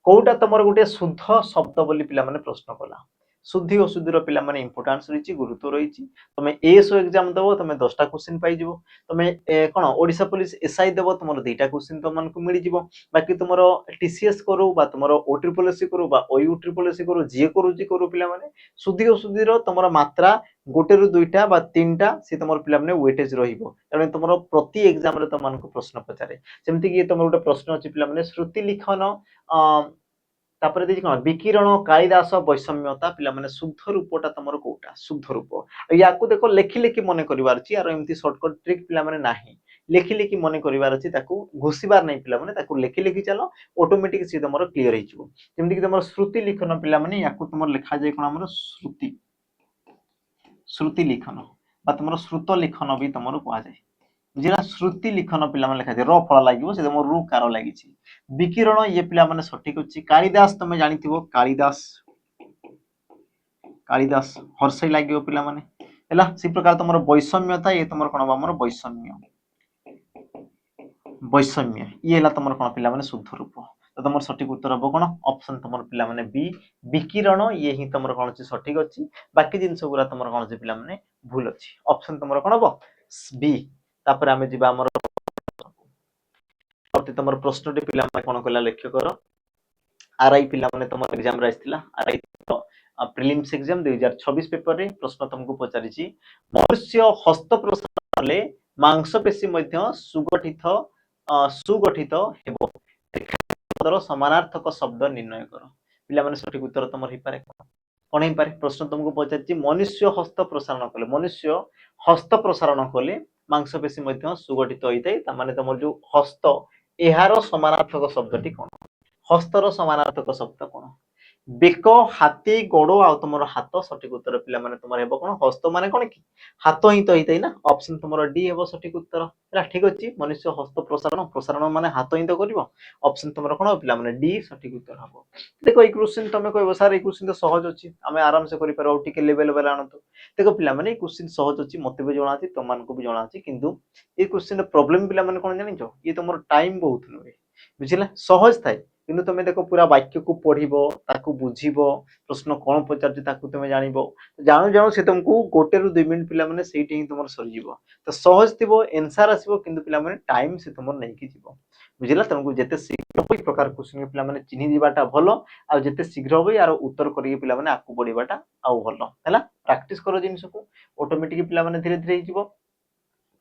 कोउटा तुमर गुटे शुद्ध शब्द बोली पिला माने प्रश्न कला शुद्धि अशुद्धि रो पिला माने इंपोर्टेंस रहिछि गुरुत्व रहिछि तमे एएसओ एग्जाम दबो तमे 10टा क्वेश्चन पाइ जिवो तमे कोन ओडिसा पुलिस एसआई दबो तुमर 2टा क्वेश्चन तमन को मिलि जिवो बाकी तुमर टीसीएस करू बा तुमर ओ ट्रिपल एससी करू बा ओयू ट्रिपल एससी करू जे करू पिला माने शुद्धि अशुद्धि रो तुमर मात्रा गोटे रु 2टा बा 3टा से तुमर पिला माने वेटेज रहिबो तने तुमर प्रति एग्जाम रे तमन को प्रश्न पचारे जेमति कि तुमर गुटे प्रश्न अछि पिला माने श्रुति लिखन तापर देखि कोन विकिरण कालिदास वैषम्यता पिला माने शुद्ध रूपटा तमर कोटा शुद्ध रूप याकू देखो लेखि लेखि मने करिवार अछि आरो एमती शॉर्टकट ट्रिक पिला माने नाही लेखि लेखि मने करिवार अछि ताकू घुसीबार नै पिला माने ताकू लेखि लेखि चलो ऑटोमेटिक से तमर क्लियर हि जिवो जेमति कि तमर श्रुति लिखन पिला माने याकू तमर लिखा जाय कोन हमर श्रुति श्रुति लिखन बा तमर श्रुत लिखन भी तमर कहा जाय बुझिला श्रुति लिखन पिला माने लिखा जाय र फळ लागिवो से तमर रु कार लागिछि विकिरण ये पिला माने सठिक अछि कालिदास तमे जानिथिबो कालिदास कालिदास हर्षै लागिवो पिला माने हैला सी प्रकार तमर वैषम्यता ये तमर कोन हमर वैषम्य वैषम्य ये हला तमर कोन पिला माने शुद्ध रूप तो तमर सठिक उत्तर हबो कोन ऑप्शन तमर पिला माने बी विकिरण ये ही तमर कोन अछि सठिक अछि बाकी जिंस गुरा तमर कोन अछि पिला माने भूल अछि ऑप्शन तमर कोन हबो बी तापर हमें जिबा हमर प्रति तमर प्रश्न टी पिला माने कोन कला लक्ष्य करो आरआई पिला माने तमर एग्जाम रे आइतिला आरआई तो प्रीलिम्स एग्जाम 2026 पेपर रे प्रश्न तुमको पचारिछि मनुष्य हस्त प्रसारण ले मांसपेशी मध्य सुगठित हेबो पदर समानार्थक शब्द निर्णय करो पिला माने सठिक उत्तर तमर हि पारे कोन हि पारे प्रश्न तुमको पचारिछि मनुष्य हस्त प्रसारण कले मांसपेशी मध्य सुगठित होइतै ता माने तमर जो हस्त एहारो समानार्थक शब्दटी कोन हस्तर समानार्थक शब्द कोन बेक हाथी गोड़ आ तुमर हाथ सठिक उत्तर पिला माने तुमर हेबो कोन हस्त माने कोन की हाथ ही तो हितै ना ऑप्शन तुमर डी हेबो सठिक उत्तर हैला ठीक अछि मनुष्य हस्त प्रसारण माने हाथ ही तो करिवो ऑप्शन तुमर कोन पिला माने डी सठिक उत्तर हबो देखो ई क्वेश्चन तमे कहबो सर ई क्वेश्चन तो सहज अछि हमें आराम से करि पारो टिके लेवल वाला आनतो देखो पिला माने ई क्वेश्चन सहज अछि मते भी जणा अछि तमान को भी जणा अछि किंतु ई क्वेश्चन प्रॉब्लम पिला माने कोन जानिछो ये तुमर टाइम बहुत नबे बुझिला सहज थाए किंतु तुम देखो पूरा वाक्य को पढ़िबो ताकू बुझिबो प्रश्न कोन पचारछि ताकू तुम जानिबो जानु जानु से तुमको गोटे रु 2 मिनिट पिला माने सेठी ही तुमर सरी जिवो तो सहज थिबो आंसर आसीबो किंतु पिला माने टाइम से तुमर नै कि जिवो बुझिला तुमको जेते शीघ्र हो प्रकार क्वेश्चन के पिला माने चिन्हि दिबाटा भलो आ जेते शीघ्र हो यार उत्तर करी पिला माने आकु बढ़ीबाटा आ भलो हैला प्रैक्टिस करो जिंस को ऑटोमेटिक पिला माने धीरे धीरे हिजिबो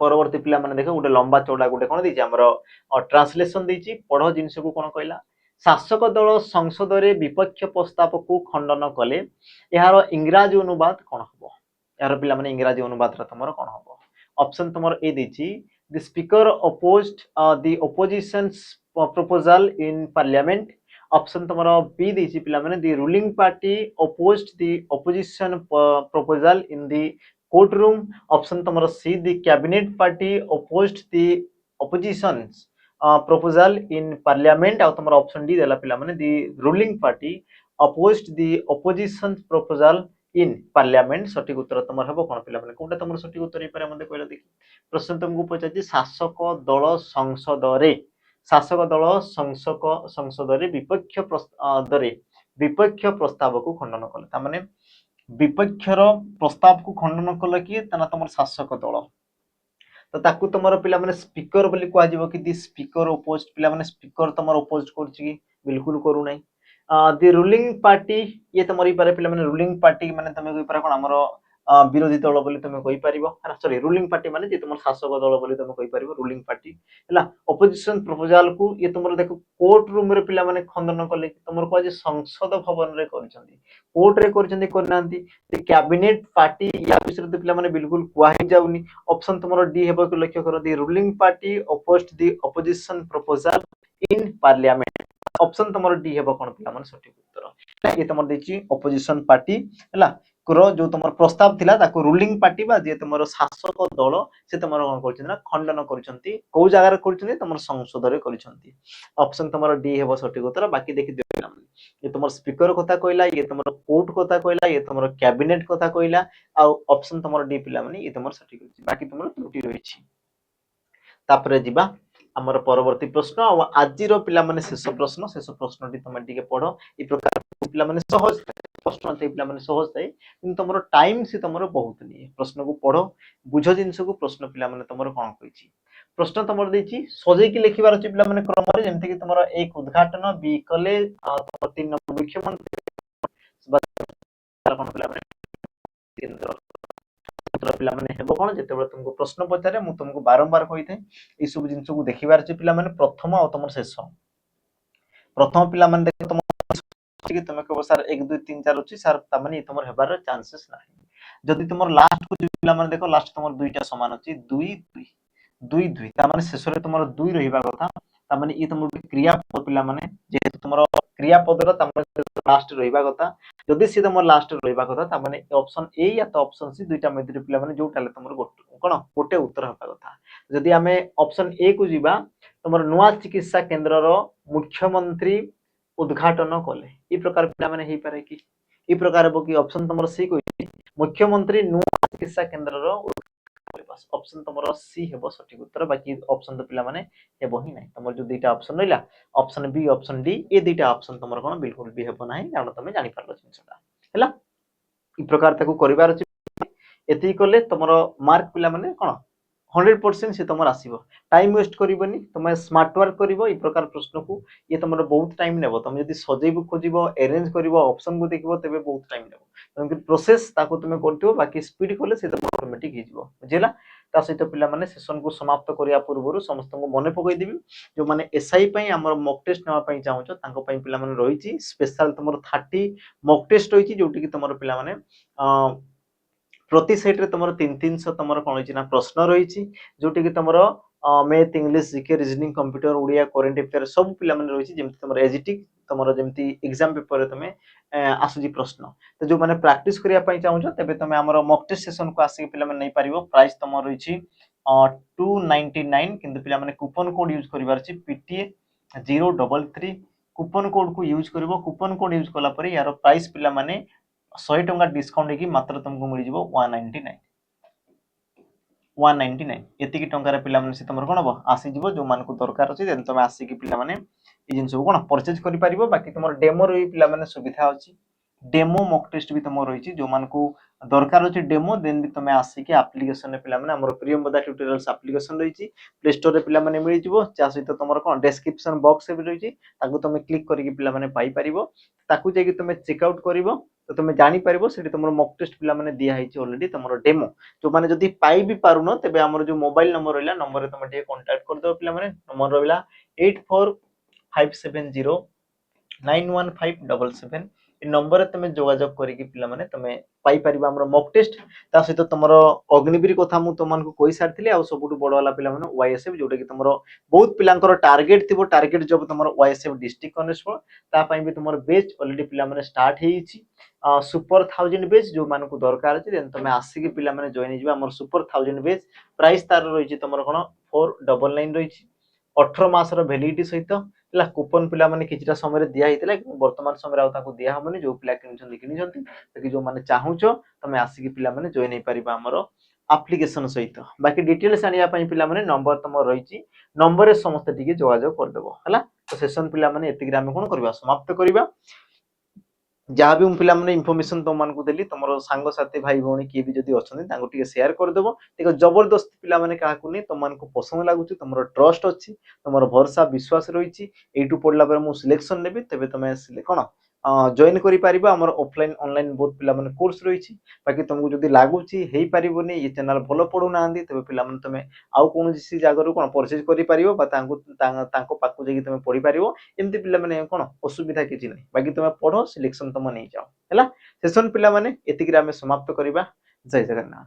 परवर्ती पिला माने देखो गोटे लंबा चौड़ा गोटे कोन दिछि हमरो ट्रांसलेशन दिछि पढो जिंस को कोन कहला शासक दल संसद रे विपक्ष प्रस्ताव को खंडन कले यार इंग्रजी अनुवाद कोन हबो यार पिला माने इंग्रजी अनुवाद रा तमरो कोन हबो ऑप्शन तमरो ए दिछि the speaker opposed the opposition's proposal in parliament option tomorrow b देछि पिला माने the ruling party opposed the opposition proposal in the courtroom option tomorrow c the cabinet party opposed the opposition's proposal in parliament ଆଉ ତମର option d ଦେଲା ପିଲା माने the ruling party opposed the opposition's proposal in parliament सଠିक उत्तर तमर हबो कोन पिला माने कोनटा तमर सঠিক उत्तर हे पारे मते कहला देखि प्रश्न तुमको पचाछि शासक दल संसद रे विपक्ष प्रस्ताव को खंडन कले ता माने विपक्षर प्रस्ताव को खंडन कले कि तना तमर शासक दल तो ताकू तमर पिला माने स्पीकर बोली कहआ जिवो कि दि स्पीकर अपोज्ड पिला माने स्पीकर तमर अपोज्ड करछि कि बिल्कुल करू नै दि रूलिंग पार्टी ये तमरी पारे पिला माने रूलिंग पार्टी माने तमे कोइ पारे कोन हमरो विरोधी दल बोली तमे कहि परिबो सॉरी रूलिंग पार्टी माने जे तुम शासक दल बोली तमे कहि परिबो रूलिंग पार्टी हला ऑपोजिशन प्रपोजल को ये तुमर देखो कोर्ट रूम रे पिला माने खंडन कले तुमर को जे संसद भवन रे करछंती कोर्ट रे करछंती करनांती जे कैबिनेट पार्टी या विषय तो पिला माने बिल्कुल कुआ ही जाउनी ऑप्शन तुमर डी हेबो को लक्ष्य करो the ruling party opposed the opposition proposal in parliament option तुमर डी हेबो कोन पिला माने सঠিক उत्तर ये तुमर देछि ऑपोजिशन पार्टी हला करो जो तुमर प्रस्ताव थिला ताको रूलिंग पार्टी बा जे तुमर शासक दल से तुमर कोन करछन ना खंडन करछंती को जगह रे करछंती तुमर संसद रे करछंती ऑप्शन तुमर डी हेबो सঠিক उत्तर बाकी देखि दियो ये तुमर स्पीकर कथा कहला ये तुमर कोर्ट कथा कहला ये तुमर कैबिनेट कथा कहला आ ऑप्शन तुमर डी पिला माने ये तुमर सঠিক अछि बाकी तुमर त्रुटि रहिछि तापरे जिबा हमर परवर्ती प्रश्न आ आजिरो पिला माने शेष प्रश्न टी तमे टिके पढो ई प्रकार पिला माने सहज प्रश्न ते पिला माने सहज थाए किंतु तमरो टाइम से तमरो बहुत नहीं प्रश्न को पढो बुझो जिंस को प्रश्न पिला माने तमरो कोन कहिछि प्रश्न तमरो देछि सजे की लिखिबार अछि पिला माने क्रम रे जेमते कि तमरो एक उद्घाटन बी कॉलेज आ तमरो तीन नंबर मुख्यमंत्री कोन पिला माने केंद्र उत्तर पिला माने हेबो कोन जेतेबे तुमको प्रश्न पचारे मु तुमको बारंबार कहि थे ई सब जिंस को देखिबार अछि पिला माने प्रथम आ तमर शेष प्रथम पिला माने देख तुम कि तुम को सर 1 2 3 4 अछि सर त माने तुमर हेबार चांसेस नाही जदी तुमर लास्ट को पिला माने देखो लास्ट तुमर दुईटा समान अछि 2 2 2 2 त माने शेष रे तुमर 2 रहिबा कथा त माने ई तुमर क्रियापद पिला माने जे तुमर क्रियापद रो त माने लास्ट रहिबा कथा जदी सी तुमर लास्ट रहिबा कथा त माने ऑप्शन ए या तो ऑप्शन सी दुईटा मध्ये पिला माने जोटाले तुमर गोटे उत्तर हेबा कथा जदी हमें ऑप्शन ए को जिबा तुमर नुवा चिकित्सा केंद्र रो मुख्यमंत्री उद्घाटन कले ई प्रकार पिला माने हे पारे कि ई प्रकार बो कि ऑप्शन तुमर सी को मुख्यमंत्री नुवा चिकित्सा केंद्र रो बस ऑप्शन तुमर सी हेबो सঠিক उत्तर बाकी ऑप्शन तो पिला माने हेबो ही नै तुमर जो दुईटा ऑप्शन रहिला ऑप्शन बी ऑप्शन डी ए दुईटा ऑप्शन तुमर कोन बिल्कुल भी हेबो नाही कारण तुम जानि पारलो जिंसटा हैला ई प्रकार ताको करिवार अछि एति कले तुमर मार्क पिला माने कोन 100% से तुम आसीबो टाइम वेस्ट करिवनी तुम स्मार्ट वर्क करिवो ई प्रकार प्रश्न को ये तुमर बहुत टाइम नेबो तुम यदि सजेबो खोजिबो अरेंज करिवो ऑप्शन को देखिबो तबे बहुत टाइम नेबो तुम प्रोसेस ताको तुम करथिबो बाकी स्पीड कोले से तुम ऑटोमेटिक हिजबो बुझिला ता सहित पिला माने सेशन को समाप्त करिया पूर्वरु समस्त को मने पकई देबी जो माने एसआई पई हमर मॉक टेस्ट नेवा पई चाहूछो तांको पई पिला माने रहिछि स्पेशल तुमर 30 मॉक टेस्ट रहिछि जोटी कि तुमर पिला माने प्रति सेट रे तुमर 300 तुमर कोन होइछि ना प्रश्न रहिछि जोटी कि तुमर math English GK reasoning computer Odia current affair सब पिला माने रहिछि जेमति तुमर एजीटिक तुमर जेमति एग्जाम पेपर रे तुमे आसुजी प्रश्न तो जो माने प्रैक्टिस करिया पई चाहूछो तबे तुमे हमर मॉक टेस्ट सेशन को आसी पिला माने नै पारिबो प्राइस तुमर रहिछि 299 किंतु पिला माने कूपन कोड यूज करिवार छि पीटीए 033 कूपन कोड को यूज करिवो कूपन कोड यूज कला परे यार प्राइस पिला माने 100 टंका डिस्काउंट की मात्र तुमको मिल जिवो 199 एति की टंका रे पिला माने से तुमर कोन हो आसी जिवो जो मान को दरकार अछि देन तुम आसी की पिला माने ई जिंस को कोन परचेज करि परिबो बाकी तुमर डेमो रे पिला माने सुविधा अछि डेमो मॉक टेस्ट भी तुम रही जो मान को दरकार अच्छे डेमो देन भी तुम आसिक आप्लिकेशन पे आम प्रियंबदा ट्यूटोरियल्स आप्लिकेशन रही प्ले स्टोर रे पिला माने मिल जिवो जा सहित तुम कौन डिस्क्रिप्शन बॉक्स भी रही तुम क्लिक करके पिला माने पाई परिबो ताकू जाई तुम चेकआउट करिवो तो तुम जानी परिबो सेठी तुम मॉक टेस्ट पिला माने दिया है ऑलरेडी तुम डेमो जो माने जदी पाई भी पारुनो तेबे हमर जो मोबाइल नंबर रहला नंबर रे तुम टे कांटेक्ट कर दो पिला माने नंबर रहला 8457091577 ए नंबर तुम जोगाजोग करके पिला माने तुम पाई परिबा हमर मॉक टेस्ट ता सहित तुमरो अग्निवीर कथा मु तुमनको कहि सारथिले आ सबुटु बड वाला पिला माने वाईएसएफ जोटा कि तुमरो बहुत पिलांकर टारगेट थिबो टारगेट जब तुमरो वाईएसएफ डिस्ट्रिक्ट कॉन्स्टेबल ता पई भी तुमरो बैच ऑलरेडी पिला माने स्टार्ट हेइछि सुपर 1000 बैच जो मानको दरकार अछि देन तुम आसी के पिला माने जॉइन हिजबा हमर सुपर 1000 बैच प्राइस तार रहिछि तुमरो कोन 499 रहिछि 18 मासर वैलिडिटी सहित पिला कूपन पिला माने किछटा समय रे दिया हितला वर्तमान समय रे आ ताको दिया हमनी जो पिला किनिछंती ताकि जो माने चाहूचो तमे आसी के पिला माने जॉइन हे परिबा हमरो एप्लीकेशन सहित बाकी डिटेल्स आनिया पई पिला माने नंबर तुम रहिछि नंबर रे समस्त टिके जोगाजोग कर देबो हला तो सेशन पिला माने एतिक रे हम कोन करबा समाप्त करबा जहाँ भी पिला माने इन्फॉर्मेशन तुम मानकु देली तुमरो सांग साथी भाई भौणी किए भी जदी अछन तांको टिके शेयर कर देबो टिके जबरदस्त पिला माने काहाकु नै तुम मानकु पसंद लागुची तुमरो ट्रस्ट अछि तुमरो भरोसा विश्वास रहिछि एटू पडला पर मु सिलेक्शन नेबी तबे तमे कोन जॉइन करि पारिबा हमर ऑफलाइन ऑनलाइन बहुत पिला माने कोर्स रहिछि बाकी तुमको जदी लागुची हेई पारिबोनी ये चैनल भलो पडु नांदी तबे पिला माने तमे आउ कोन जिसी जागरु कोन परचेज करि पारिबो बा तांको पाकु जेकी तमे पढि पारिबो एमती पिला माने कोन असुविधा किछि नै बाकी तमे पढो सिलेक्शन तम नै जाओ हैला सेशन पिला माने एतिक रे हमें समाप्त करिबा जय जगन्नाथ।